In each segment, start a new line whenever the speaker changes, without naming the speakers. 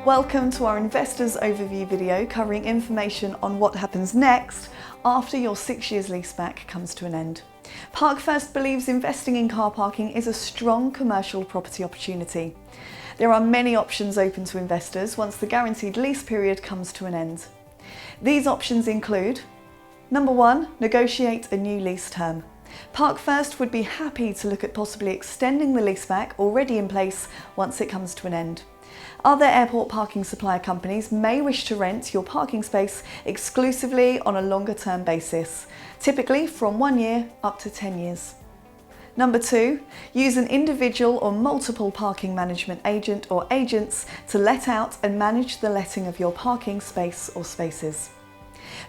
Welcome to our Investors Overview video covering information on what happens next after your 6 years leaseback comes to an end. Park First believes investing in car parking is a strong commercial property opportunity. There are many options open to investors once the guaranteed lease period comes to an end. These options include: number 1, negotiate a new lease term. Park First would be happy to look at possibly extending the leaseback already in place once it comes to an end. Other airport parking supplier companies may wish to rent your parking space exclusively on a longer term basis, typically from 1 year up to 10 years. Number 2, use an individual or multiple parking management agent or agents to let out and manage the letting of your parking space or spaces.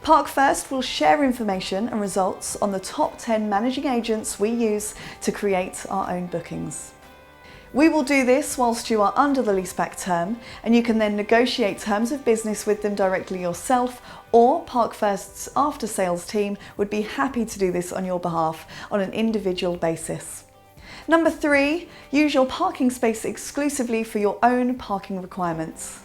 Park First will share information and results on the top 10 managing agents we use to create our own bookings. We will do this whilst you are under the leaseback term, and you can then negotiate terms of business with them directly yourself, or Park First's after sales team would be happy to do this on your behalf on an individual basis. Number 3, use your parking space exclusively for your own parking requirements.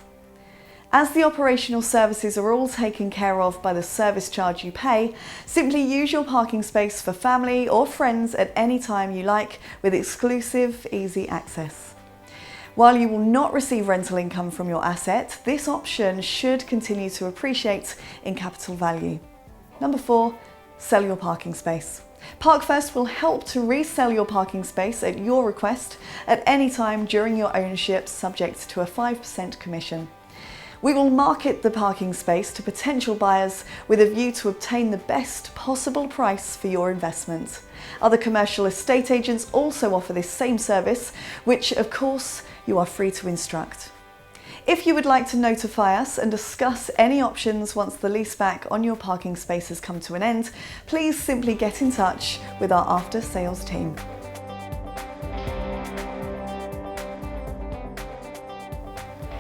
As the operational services are all taken care of by the service charge you pay, simply use your parking space for family or friends at any time you like with exclusive, easy access. While you will not receive rental income from your asset, this option should continue to appreciate in capital value. Number 4, sell your parking space. Park First will help to resell your parking space at your request at any time during your ownership, subject to a 5% commission. We will market the parking space to potential buyers with a view to obtain the best possible price for your investment. Other commercial estate agents also offer this same service, which of course you are free to instruct. If you would like to notify us and discuss any options once the leaseback on your parking space has come to an end, please simply get in touch with our after sales team.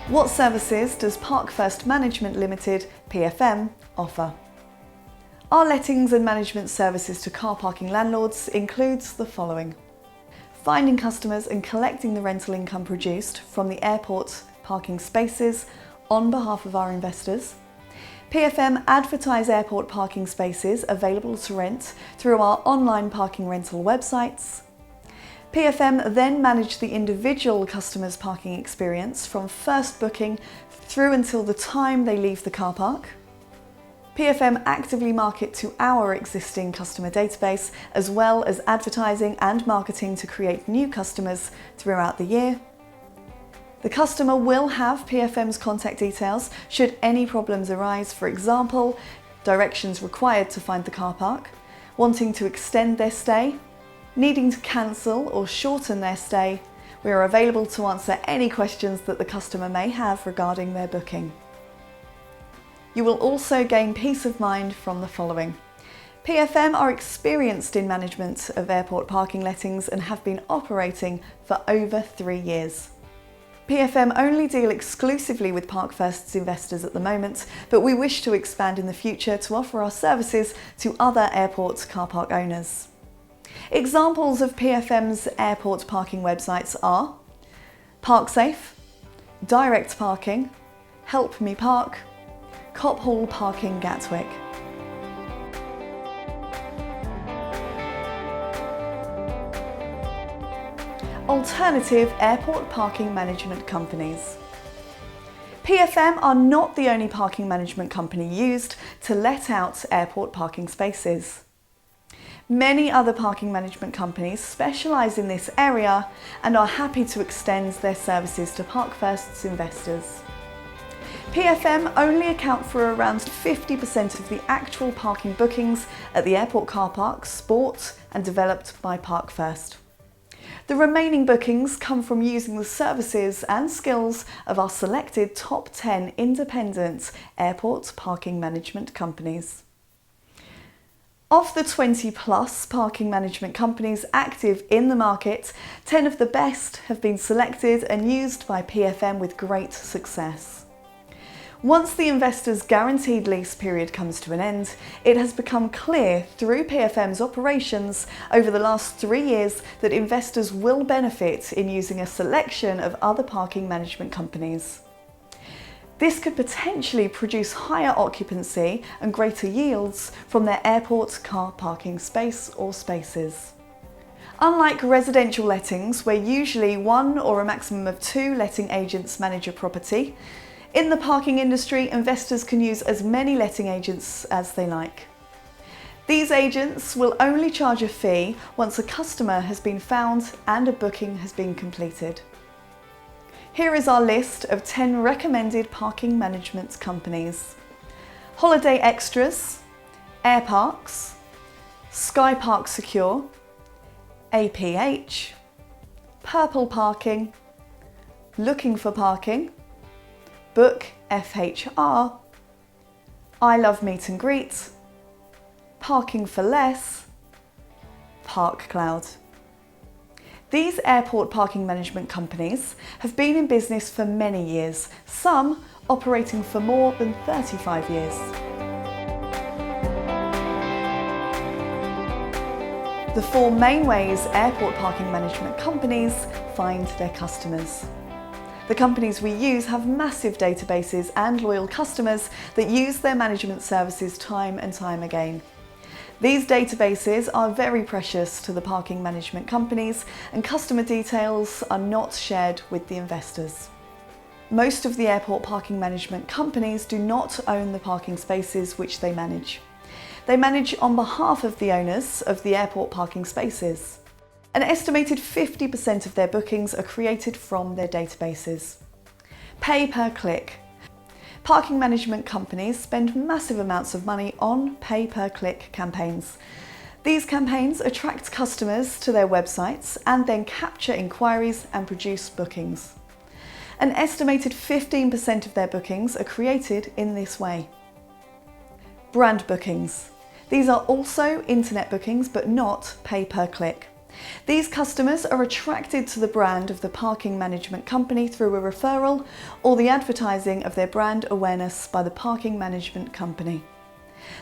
What services does Park First Management Limited, PFM, offer? Our lettings and management services to car parking landlords includes the following: finding customers and collecting the rental income produced from the airport parking spaces on behalf of our investors. PFM advertise airport parking spaces available to rent through our online parking rental websites. PFM then manage the individual customer's parking experience from first booking through until the time they leave the car park. PFM actively market to our existing customer database, as well as advertising and marketing to create new customers throughout the year. The customer will have PFM's contact details should any problems arise, for example, directions required to find the car park, wanting to extend their stay, needing to cancel or shorten their stay. We are available to answer any questions that the customer may have regarding their booking. You will also gain peace of mind from the following: PFM are experienced in management of airport parking lettings and have been operating for over 3 years. PFM only deal exclusively with Park First's investors at the moment, but we wish to expand in the future to offer our services to other airport car park owners. Examples of PFM's airport parking websites are ParkSafe, Direct Parking, Help Me Park, Cop Hall Parking Gatwick. Alternative airport parking management companies. PFM are not the only parking management company used to let out airport parking spaces. Many other parking management companies specialise in this area and are happy to extend their services to Park First's investors. PFM only account for around 50% of the actual parking bookings at the airport car parks bought and developed by Park First. The remaining bookings come from using the services and skills of our selected top 10 independent airport parking management companies. Of the 20 plus parking management companies active in the market, 10 of the best have been selected and used by PFM with great success. Once the investor's guaranteed lease period comes to an end, it has become clear through PFM's operations over the last 3 years that investors will benefit in using a selection of other parking management companies. This could potentially produce higher occupancy and greater yields from their airport car parking space or spaces. Unlike residential lettings, where usually one or a maximum of 2 letting agents manage a property, in the parking industry, investors can use as many letting agents as they like. These agents will only charge a fee once a customer has been found and a booking has been completed. Here is our list of 10 recommended parking management companies: Holiday Extras, Air Parks, Sky Park Secure, APH, Purple Parking, Looking for Parking, Book FHR, I Love Meet and Greet, Parking for Less, Park Cloud. These airport parking management companies have been in business for many years, some operating for more than 35 years. The 4 main ways airport parking management companies find their customers. The companies we use have massive databases and loyal customers that use their management services time and time again. These databases are very precious to the parking management companies, and customer details are not shared with the investors. Most of the airport parking management companies do not own the parking spaces which they manage. They manage on behalf of the owners of the airport parking spaces. An estimated 50% of their bookings are created from their databases. Pay per click. Parking management companies spend massive amounts of money on pay-per-click campaigns. These campaigns attract customers to their websites and then capture inquiries and produce bookings. An estimated 15% of their bookings are created in this way. Brand bookings. These are also internet bookings, but not pay-per-click. These customers are attracted to the brand of the parking management company through a referral or the advertising of their brand awareness by the parking management company.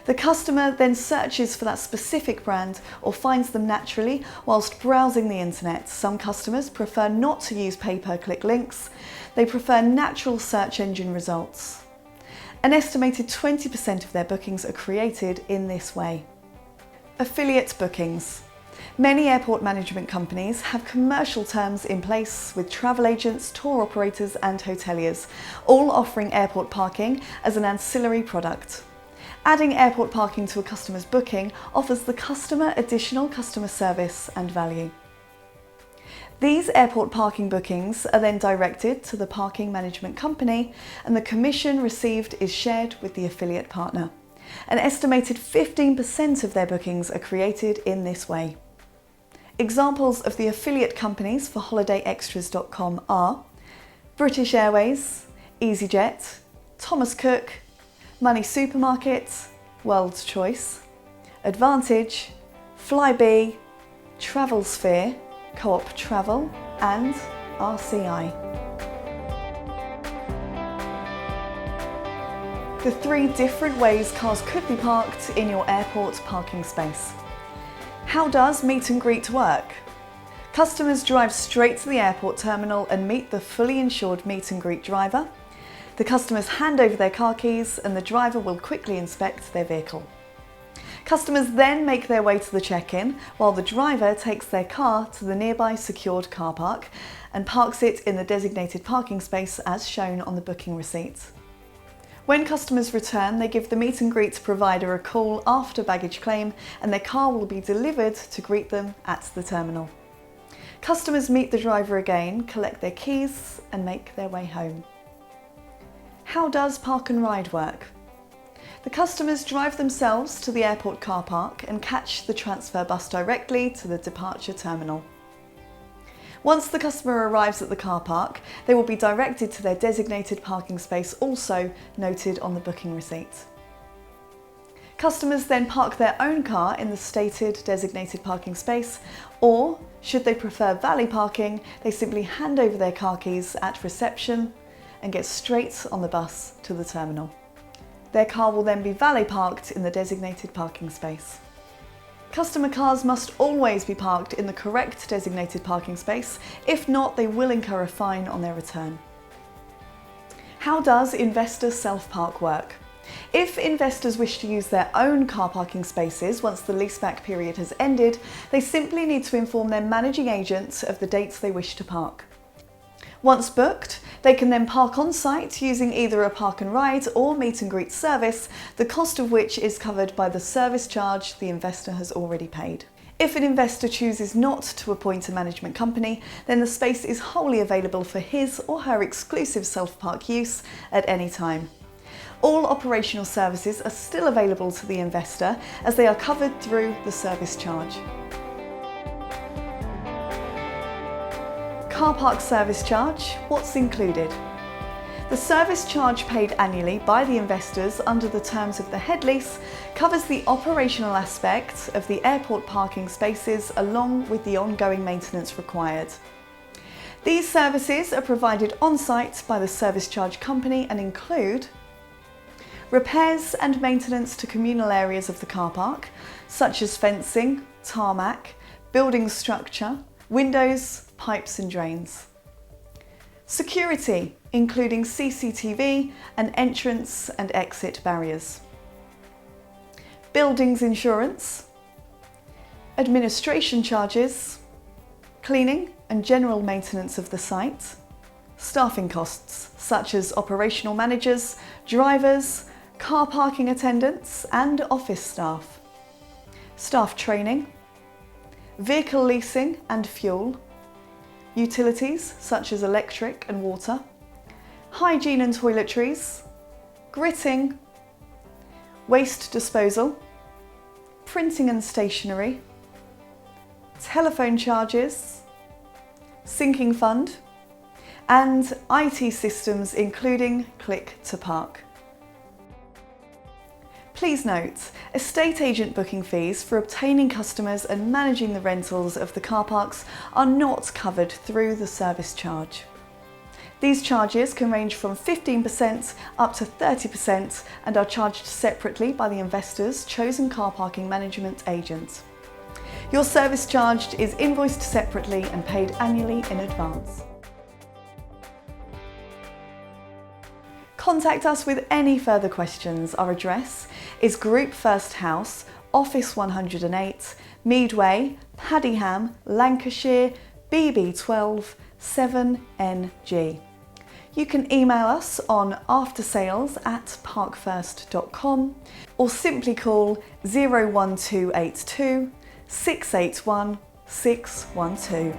The customer then searches for that specific brand or finds them naturally whilst browsing the internet. Some customers prefer not to use pay-per-click links. They prefer natural search engine results. An estimated 20% of their bookings are created in this way. Affiliate bookings. Many airport management companies have commercial terms in place with travel agents, tour operators and hoteliers, all offering airport parking as an ancillary product. Adding airport parking to a customer's booking offers the customer additional customer service and value. These airport parking bookings are then directed to the parking management company, and the commission received is shared with the affiliate partner. An estimated 15% of their bookings are created in this way. Examples of the affiliate companies for holidayextras.com are British Airways, EasyJet, Thomas Cook, Money Supermarket, World's Choice, Advantage, Flybe, TravelSphere, Co-op Travel and RCI. The 3 different ways cars could be parked in your airport parking space. How does meet and greet work? Customers drive straight to the airport terminal and meet the fully insured meet and greet driver. The customers hand over their car keys and the driver will quickly inspect their vehicle. Customers then make their way to the check-in while the driver takes their car to the nearby secured car park and parks it in the designated parking space as shown on the booking receipt. When customers return, they give the meet and greet provider a call after baggage claim and their car will be delivered to greet them at the terminal. Customers meet the driver again, collect their keys and make their way home. How does Park and Ride work? The customers drive themselves to the airport car park and catch the transfer bus directly to the departure terminal. Once the customer arrives at the car park, they will be directed to their designated parking space, also noted on the booking receipt. Customers then park their own car in the stated designated parking space, or, should they prefer valet parking, they simply hand over their car keys at reception and get straight on the bus to the terminal. Their car will then be valet parked in the designated parking space. Customer cars must always be parked in the correct designated parking space. If not, they will incur a fine on their return. How does investor self-park work? If investors wish to use their own car parking spaces once the leaseback period has ended, they simply need to inform their managing agent of the dates they wish to park. Once booked, they can then park on site using either a park and ride or meet and greet service, the cost of which is covered by the service charge the investor has already paid. If an investor chooses not to appoint a management company, then the space is wholly available for his or her exclusive self-park use at any time. All operational services are still available to the investor as they are covered through the service charge. Car park service charge, what's included? The service charge paid annually by the investors under the terms of the head lease covers the operational aspects of the airport parking spaces along with the ongoing maintenance required. These services are provided on site by the service charge company and include repairs and maintenance to communal areas of the car park, such as fencing, tarmac, building structure, windows, pipes and drains. Security, including CCTV and entrance and exit barriers. Buildings insurance. Administration charges. Cleaning and general maintenance of the site. Staffing costs, such as operational managers, drivers, car parking attendants and office staff. Staff training. Vehicle leasing and fuel. Utilities such as electric and water, hygiene and toiletries, gritting, waste disposal, printing and stationery, telephone charges, sinking fund, and IT systems including Click to Park. Please note, estate agent booking fees for obtaining customers and managing the rentals of the car parks are not covered through the service charge. These charges can range from 15% up to 30% and are charged separately by the investor's chosen car parking management agent. Your service charge is invoiced separately and paid annually in advance. Contact us with any further questions. Our address is Group First House, Office 108, Meadway, Paddyham, Lancashire, BB12 7NG. You can email us on aftersales@parkfirst.com or simply call 01282 681 612.